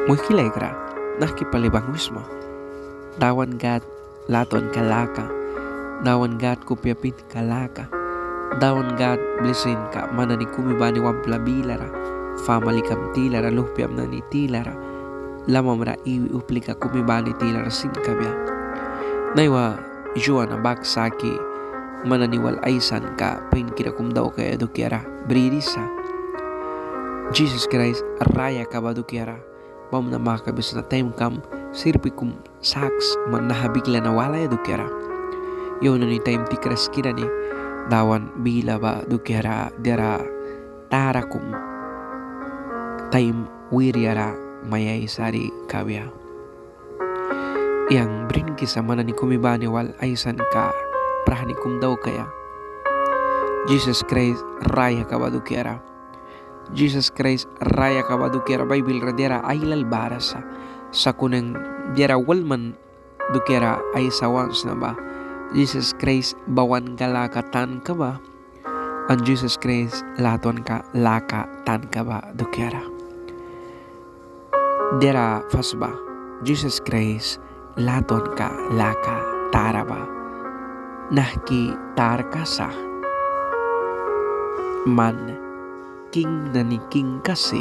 Muhkilay kra, nakipalibang wisma. Dawan gat laton kalaka, dawan gat kupyapin kalaka, dawan gat blisin ka mana ni kumibani wampla bilara, famalikam tilara luhpiam na ni tilara, lamamra iwi uplika kumibani tilara sinkabya. Naiwa juana baksaki mana ni wal aisan ka pinkira kumdaw kaya dukiara bririsa. Jesus Christ raya ka ba dukiara, bam na makabis na time kam sirpi kum saks man nahabigla na wala ya dukiara. Yun na ni time tikras kira ni dawan bila ba dukiara dira tara kum time wiriara mayay sari kawya. Yang brin kisa mana ni kumibani wal aisan ka prahni kum daw kaya. Jesus Christ raya ka ba dukiara. Jesus Christ raya ka ba dukiara Bible radera ailal barasa sa kunang diara walman dukiara ay sawans na ba. Jesus Christ bawan galaka tan ka ba. Ang Jesus Christ laton ka laka tan ka ba dukiara. Dera fasba Jesus Christ laton ka laka tara ba. Nahki tar ka sa man king na ni king kasi,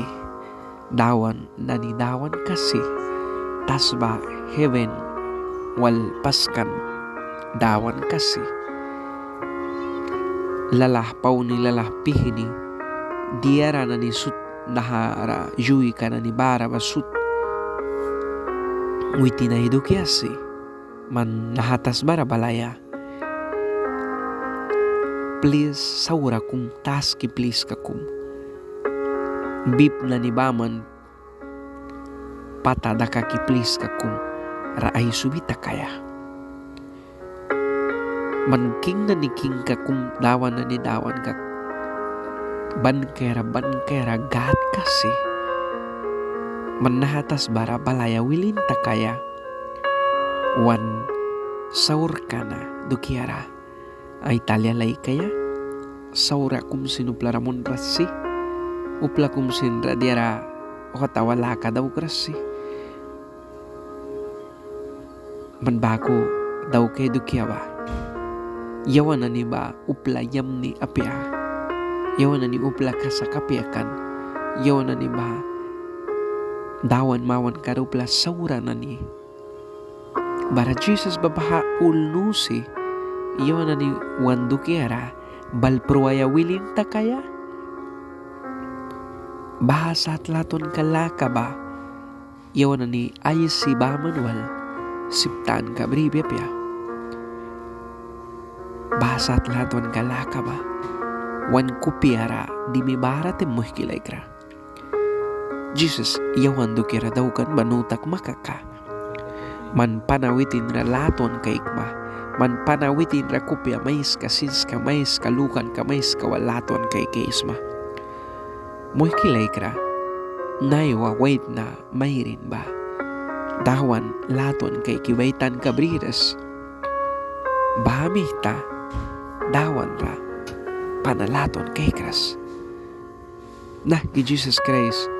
dawan na ni dawan kasi, tasba heaven wal paskan dawan kasi. Lalah pau ni lalah pihini, diara na ni sut nahara yui ka na ni bara basut. Witi na hidukiasi, man nahatas bara balaya. Please saura kum taski please ka kum. Bip na ni baman patada kaki please ka kum raay subita kaya. Man king na ni king ka kum dawan na ni dawan ka bankera gat kasi. Man nahatas bara balaya wilin takaya. Wan saur ka na dukiara ay talyalay kaya. Saura kum sinuplara mon rasi. Upla kum sinra diara okatawala ka daw krasi. Man bako daw kay dukiawa. Yawan na ni ba upla yam ni apya. Yawan na ni upla ka sa kapyakan. Yawan na ni ba dawan mawan ka upla saura na ni. Bara Jesus babaha ulnusi. Yawan na ni wandu kiara balpruaya wilin takaya. Bahasa tlaton kalaka ba. Yawan na ni ayes si ba manual siptan ka bribya. Bahasa tlaton kalaka ba. Wan kupiara di mi bara temuh kilay kra. Jesus yawan do kira daw kan banutak makaka. Man panawitin ra laton kaikma. Man panawitin ra kupya mais ka sins ka mais ka lukan ka mais ka walaton kay kaisma. Muy kilay kra, naiwa wait na mayrin ba? Dawan laton kay kiwaitan kabriras. Bahamita, dawan ra, panalaton kay kras. Nah ki Jesus Christ,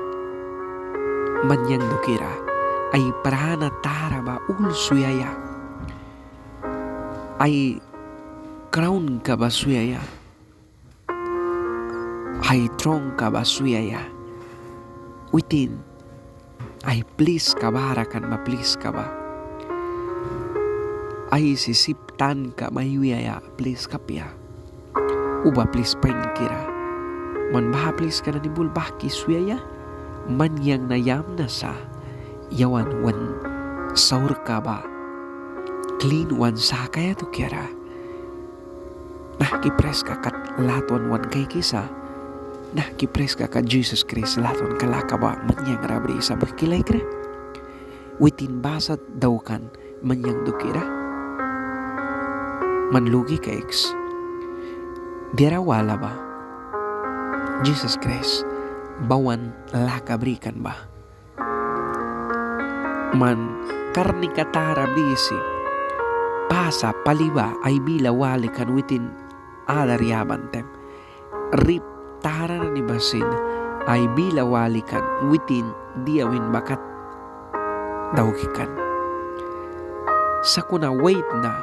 manyang dukira, ay parana tara ba ulsuyaya. Ay crown ka ba suyaya? Ay trong ka ba suyaya? Witin, ay please ka ba harakan ba please ka ba? Ay sisiptan ka mayuyaya please kapya. Uba please painkira. Man baha please ka na ni bulbaki suyaya? Man yang nayam na sa yawan wan saur ka ba? Clean wan sa kaya to kira. Nah kipres ka kat laton wan kay kisa. Nah kipres ka Jesus Christ laton kalaka ba manyang rabri sa bakilay kre. Witin basat daw kan manyang dukira. Manlugi ka ex. Dira wala ba? Jesus Christ bawan lakabrikan ba? Man karni katara bisi. Pasa paliba ay bila wali kan witin alaryaban tem. Rip tara na ni basin ay bilawalikan witin diawin bakat daukikan. Sa kuna wait na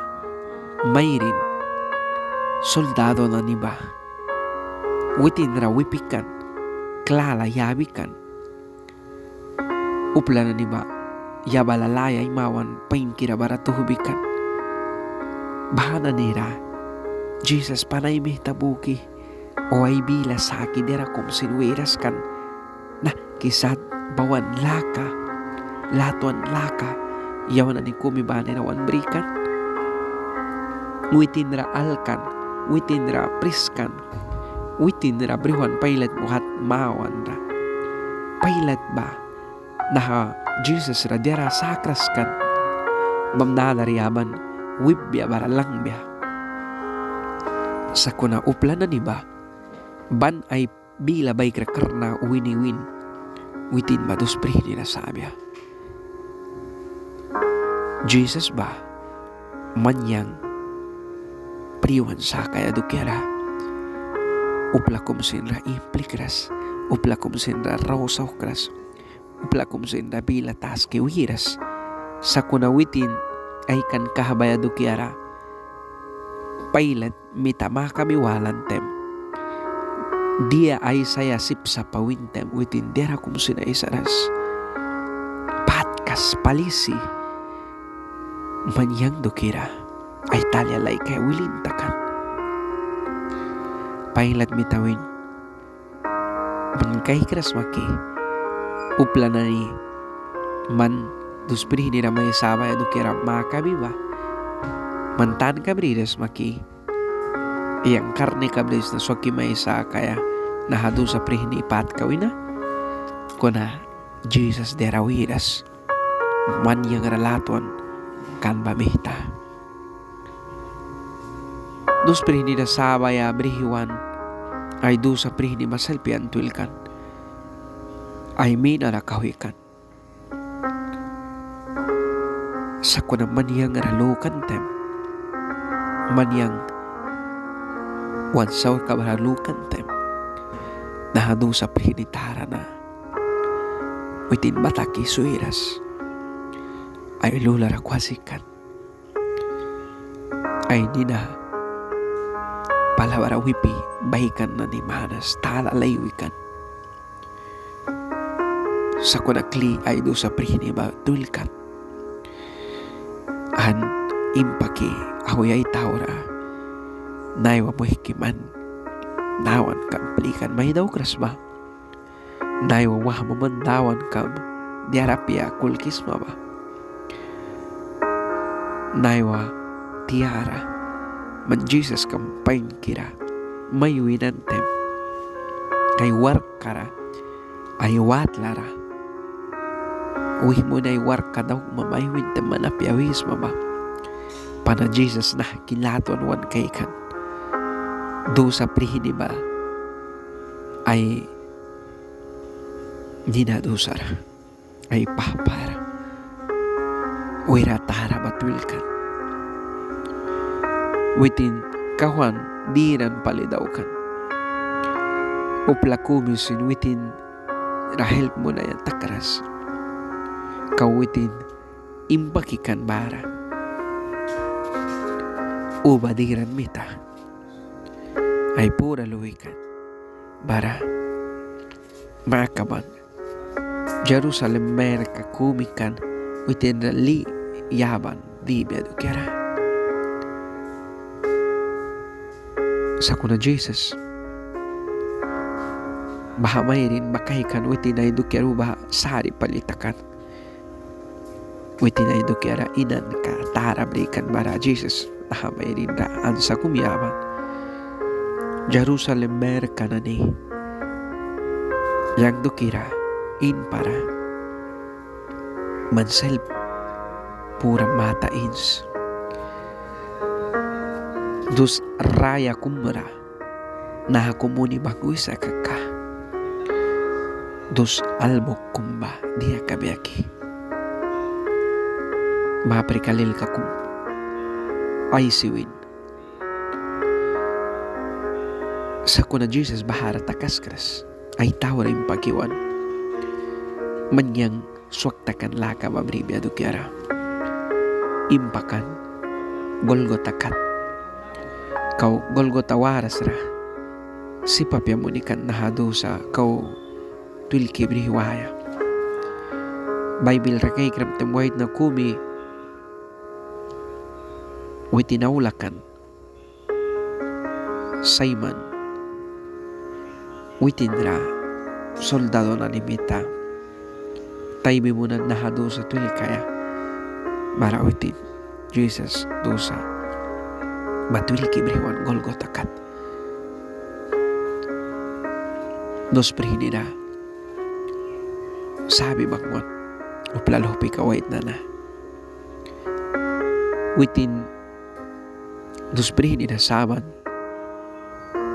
mayrin soldado na niba witin ra wipikan klala yabikan upla na niba yabalalaya imawan painkira baratuhubikan bahana nira Jesus panay mi tabuki o ay bila saki dera kum sinueras kan na kisat bawan laka latuan laka yawan ani kumibane rawan berikan witin ra alkan witin ra priskan witin ra brihuan pailat buhat mawan ra pailat ba naha Jesus ra dera sakras kan mamnala riyaban wibya baralang biya sa kuna uplan na niba ban ay bila bay karna wini-win witin madus prihni na sabya Jesus ba manyang priwan sa kaya dukyara upla kumsin ra implikras upla kumsin ra rausaw kras upla kumsin ra bila tas kiwiras sa kuna witin ay kan kahabaya dukyara pailat mitama kami walantem dia ay saya sip sa pawintem witin dera kumsin ay saras patkas palisi manyang dukira ay talyalay kay wilintakan pailat mitawin man kay kras maki upla na ni man duspiri ni ramay sabay dukira makabiba mantan kabrides maki iyang karne kabrides na swaki may isa kaya nahadu sa prihni ipat kawina kuna Jesus derawiras man yang relaton kan bamita dus prihni na sabaya brihiwan ay do sa prihni masalpian tuilkan ay minara kawikan sa kuna man yang ralukan tem manyang wansaw kabaralukan tem nahadu sa prinitara na witin bataki suiras ay lulara kwasikan ay nina palawara wipi bahikan na ni manas talalaywikan sa kunakli ay do sa priniba tulkan an impaki ahoy ay taura naiwa mo hikiman nawan kam pelikan may daw kras ba naiwa wah mamandawan kam diarapia kulkisma ba naiwa tiara man Jesus kam pain kira may winantem kay warkara ay watlara uwi mo na warka daw mamaywin teman apiawis mama pana Jesus na kilaton wan kay kan do sa prihini ba ay ninadusar ay papara wira tara batwil kan witin kawan dinan palidaw kan upla kumisin witin rahel mo na yan takras kawitin imbakikan bara ubadiran mita ay pura luwikan bara makaban Jerusalem merka kumikan witin li yaban di bedo kera sa kuna Jesus baha mayrin makahikan witin ay dukyaru baha sari palitakan witin ay dukyara inan ka tara berikan bara Jesus baha mayrin raan sa kumyaman Jerusalem merka na ni yang dukira in para mansel pura mata ins dus raya kumra na kumuni baguis akaka dus albok kumba dia kabiaki maprikalil kakum ay siwin sa kuna Jesus bahara takaskras ay tawar yung pakiwan. Manyang swaktakan laka mabribya dukyara. Impakan Golgotakat. Kau Golgota waras ra. Si papya munikan na hadusa kau tulki brihiwaya. Bible rakay kram temuait na kumi witinawlakan Simon witindra soldado na limita taybi mo na nahado sa tulikaya marawitin Jesus dosa matuil kibriwan Golgotakat dos prihinira sabi bangwan uplalopi kawait na witin dos prihinira saban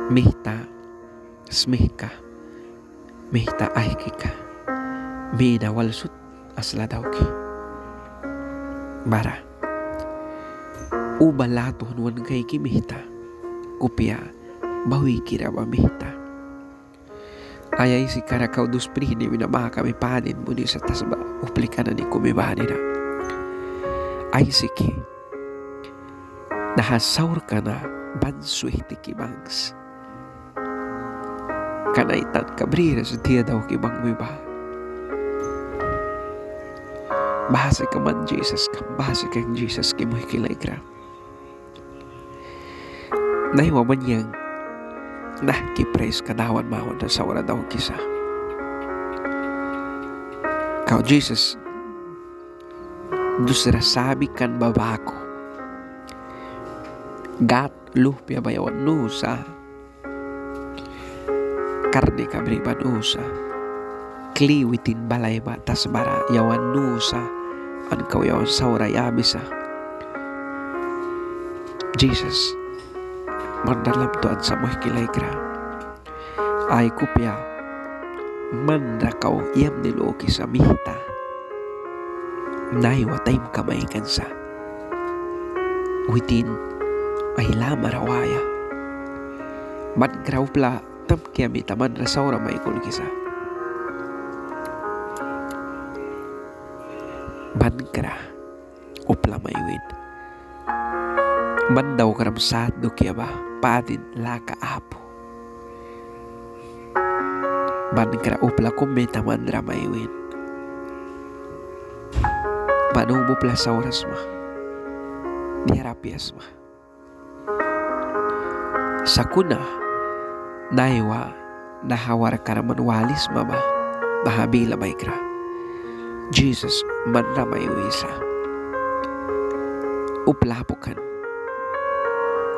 mihta smihka mihta ahkika mina walsut asla dawki bara ubalato nuan kay kimihta kupya bawi kira ba mihta ayay si karakaw dos prihini minamaha kami panin muni sa tasba uplikanan ni kumibani na ay siki nahasaur ka na bansuih ti kibangs kanaitan kabrira sa tiya daw kibang miba bahasa ka man Jesus ka bahasa kang Jesus kimuhi kilagra nahiwa man yang kipraise kadawan mawan na sawara daw kisa kau Jesus dusra sabi kan babako gat lumpia bayawan nusa karne kabriban usa kliwitin balay ba tas bara yawan nusa an kau yawan saura yabisa Jesus mandalam tuan samoy kilagra ay kupya manda kau iyam niloki sa mihta naiwa taim kamaikan sa witin ay lamarawaya man kraupla tam kami taman rasaura may kulkisa man kra upla maywin man daw karam saat do kya ba padin laka apo man kra upla kumme taman ramaywin panubo pla sauras ma diarapias ma sakuna naiwa nahawar karaman walis mama bahabila baikra Jesus manra may wisa uplapukan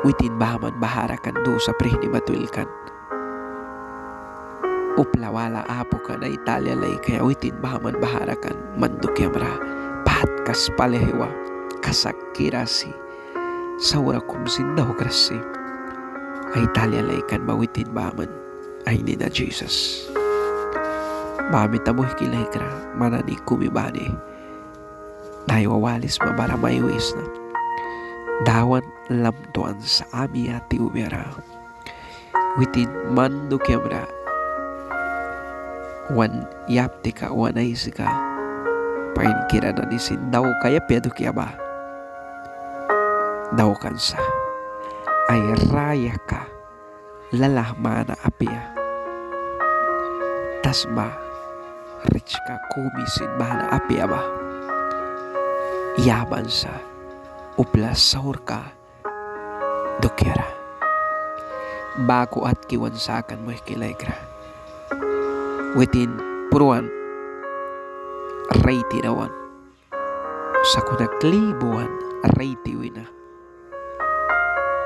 witin bahaman baharakan do sa prihni matulkan uplawala apukan na Italia lay kaya witin bahaman baharakan manduk yamra pat kas palehewa kasakirasi saura kumsindaw krasi ay Italia lay kan mawitin baman ay ni na Jesus bami tamoy kilay kra manani kumibani naiwawalis mabara maywis na dawan lamtuan sa ami ati umira witin mando kemra wan yapti ka wanay sika pain kira na nisin daw kaya pedo kya ba daw kansa ay raya ka lalahmana apia tasba rich ka kumisin mana apia ba yaban sa upla saur ka dokera bako at kiwansakan mo ikilagra witin puruan raiti rawan sa kunaklibuan raiti wina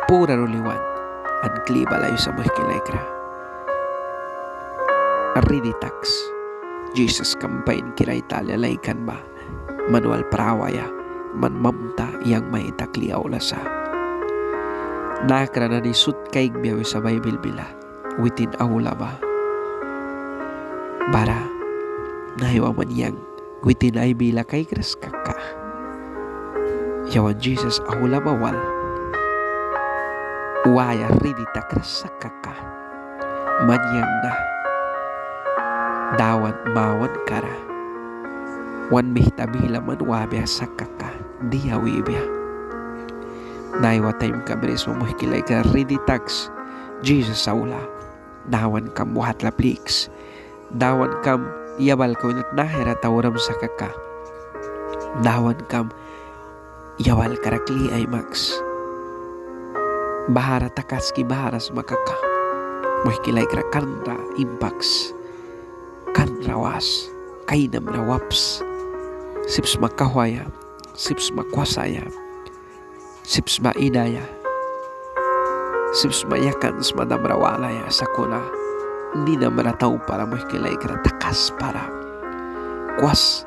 pura ruliwan an kliba layo sa mahkilaykra ariditax Jesus kampain kira Italia laykan ba manual prawaya man mamta yang may takliaw lasa nakra na ni sut kaig biyaw sa Bible bila witin awla ba bara nahiwa man yang witin ay bila kay kras kaka yawan Jesus awla bawal waya ridita kras kaka manyang na dawan mawan kara wan mihtabila man wabya sakaka dia wibya naiwa time ka beres mo muhkilay ka ready tax Jesus saula dawan kam wahat lapliks dawan kam yabal ko inat nahera tawaram sakaka dawan kam yawal karakli ay max bahara takaski baharas makaka muhkilay kara kanra impaks kanra was kainam na waps sips makahwaya sips makwasaya sips maidaya sips mayakan smadamrawalaya sakuna hindi na manataw para muhkilay kara takas para kwas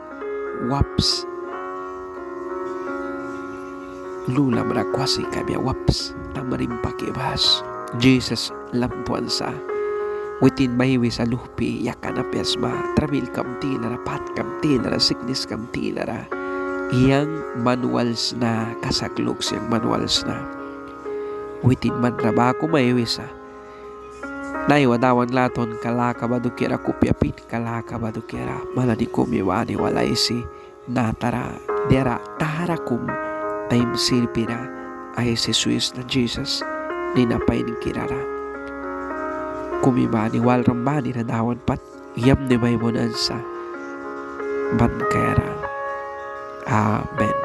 waps lula manakwasi kami waps na marimpake bahas Jesus lampuan sa witin mahiwi sa lupi yakan na pesma trabil kam tilara pat kam tilara sickness kam tilara iyang manuals na kasaklog siyang manuals na witin man rabako mahiwi sa naiwadawan laton kalaka badukira kupyapin kalaka badukira maladi kumiwani walay si natara dera taharakum time silpina ay si Suis na Jesus ninapay ni kirara kumibani walrambani na dawan pat yam ni may monansa bankera amen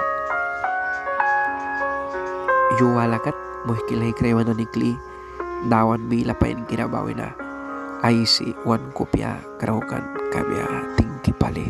yuwalakat muhkilay krewan na nikli dawan bila pa in kinabawi na ay si wan kopya karaukan kami tingki pali